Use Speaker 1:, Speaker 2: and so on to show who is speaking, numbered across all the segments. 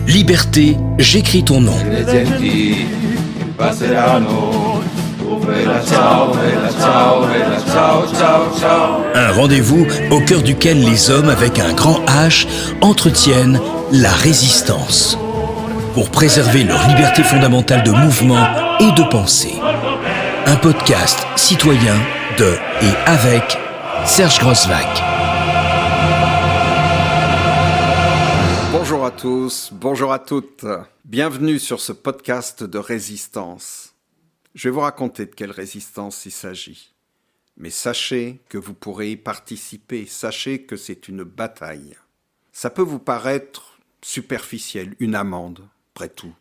Speaker 1: Liberté, j'écris ton nom. Un rendez-vous au cœur duquel les hommes avec un grand H entretiennent la résistance pour préserver leur liberté fondamentale de mouvement et de pensée. Un podcast citoyen de et avec Serge Grosvac.
Speaker 2: Bonjour à tous, bonjour à toutes. Bienvenue sur ce podcast de résistance. Je vais vous raconter de quelle résistance il s'agit. Mais sachez que vous pourrez y participer, sachez que c'est une bataille. Ça peut vous paraître superficiel, une amende, après tout.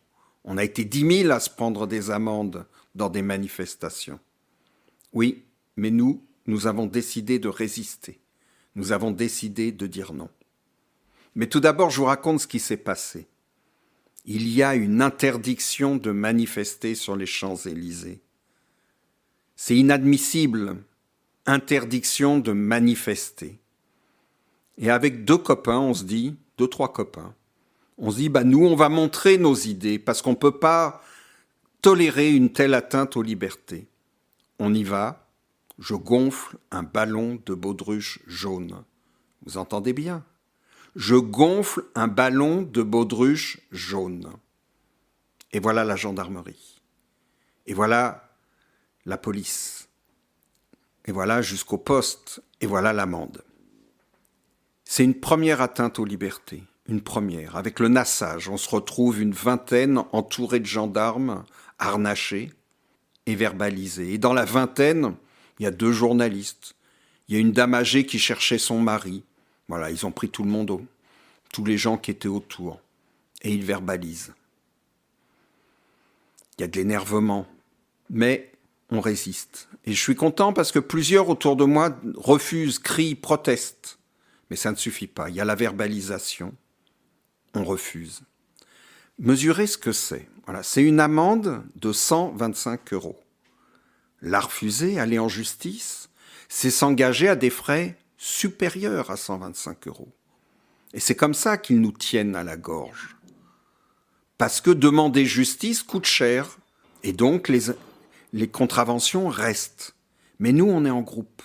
Speaker 2: On a été 10 000 à se prendre des amendes dans des manifestations. Oui, mais nous avons décidé de résister. Nous avons décidé de dire non. Mais tout d'abord, je vous raconte ce qui s'est passé. Il y a une interdiction de manifester sur les Champs-Élysées. C'est inadmissible. Interdiction de manifester. Et avec deux copains, trois copains, on se dit, nous, on va montrer nos idées parce qu'on ne peut pas tolérer une telle atteinte aux libertés. On y va, je gonfle un ballon de baudruche jaune. Vous entendez bien ? Je gonfle un ballon de baudruche jaune. Et voilà la gendarmerie. Et voilà la police. Et voilà jusqu'au poste. Et voilà l'amende. C'est une première atteinte aux libertés. Une première. Avec le nassage, on se retrouve une vingtaine entourés de gendarmes, harnachés et verbalisés. Et dans la vingtaine, il y a 2 journalistes. Il y a une dame âgée qui cherchait son mari. Voilà, ils ont pris tout le monde, tous les gens qui étaient autour. Et ils verbalisent. Il y a de l'énervement. Mais on résiste. Et je suis content parce que plusieurs autour de moi refusent, crient, protestent. Mais ça ne suffit pas. Il y a la verbalisation. On refuse. Mesurez ce que c'est. Voilà, c'est une amende de 125 €. La refuser, aller en justice, c'est s'engager à des frais supérieurs à 125 €. Et c'est comme ça qu'ils nous tiennent à la gorge. Parce que demander justice coûte cher. Et donc les contraventions restent. Mais nous, on est en groupe.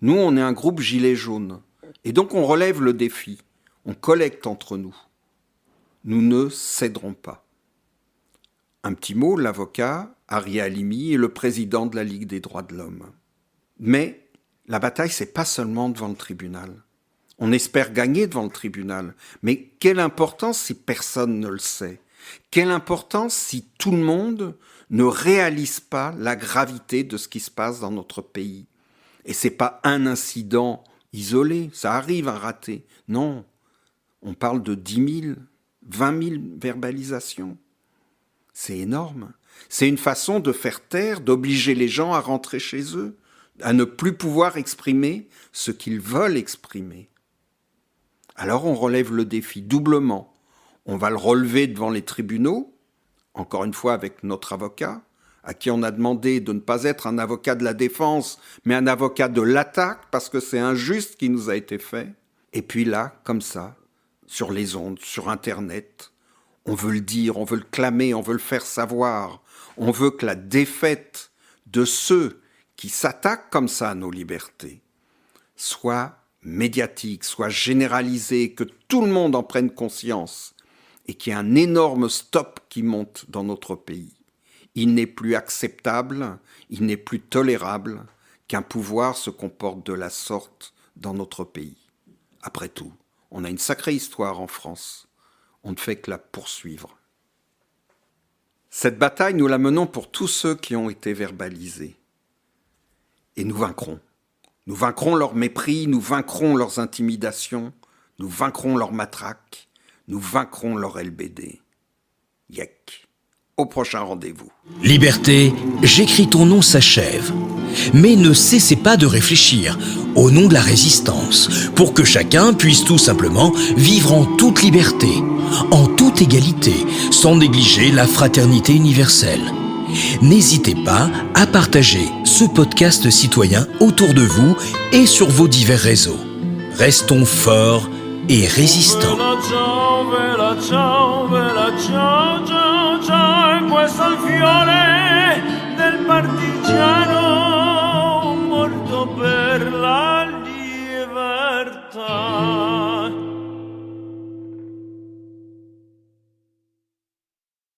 Speaker 2: Nous, on est un groupe gilet jaune. Et donc on relève le défi. On collecte entre nous. Nous ne céderons pas. Un petit mot, l'avocat Ari Halimi est le président de la Ligue des droits de l'homme. Mais la bataille, c'est pas seulement devant le tribunal. On espère gagner devant le tribunal. Mais quelle importance si personne ne le sait ? Quelle importance si tout le monde ne réalise pas la gravité de ce qui se passe dans notre pays ? Et c'est pas un incident isolé, ça arrive un raté. Non, on parle de 10 000, 20 000 verbalisations. C'est énorme. C'est une façon de faire taire, d'obliger les gens à rentrer chez eux, à ne plus pouvoir exprimer ce qu'ils veulent exprimer. Alors on relève le défi doublement. On va le relever devant les tribunaux, encore une fois avec notre avocat, à qui on a demandé de ne pas être un avocat de la défense, mais un avocat de l'attaque, parce que c'est injuste ce qui nous a été fait. Et puis là, comme ça, sur les ondes, sur Internet, on veut le dire, on veut le clamer, on veut le faire savoir. On veut que la défaite de ceux qui s'attaquent comme ça à nos libertés soit médiatique, soit généralisée, que tout le monde en prenne conscience et qu'il y ait un énorme stop qui monte dans notre pays. Il n'est plus acceptable, il n'est plus tolérable qu'un pouvoir se comporte de la sorte dans notre pays. Après tout, on a une sacrée histoire en France. On ne fait que la poursuivre. Cette bataille, nous la menons pour tous ceux qui ont été verbalisés. Et nous vaincrons. Nous vaincrons leur mépris, nous vaincrons leurs intimidations, nous vaincrons leur matraque, nous vaincrons leur LBD. Yek. Au prochain rendez-vous.
Speaker 1: Liberté, j'écris ton nom s'achève. Mais ne cessez pas de réfléchir au nom de la résistance pour que chacun puisse tout simplement vivre en toute liberté, en toute égalité, sans négliger la fraternité universelle. N'hésitez pas à partager ce podcast citoyen autour de vous et sur vos divers réseaux. Restons forts et résistant.
Speaker 3: Bella ciao, ciao, ciao, ciao, questo è il fiore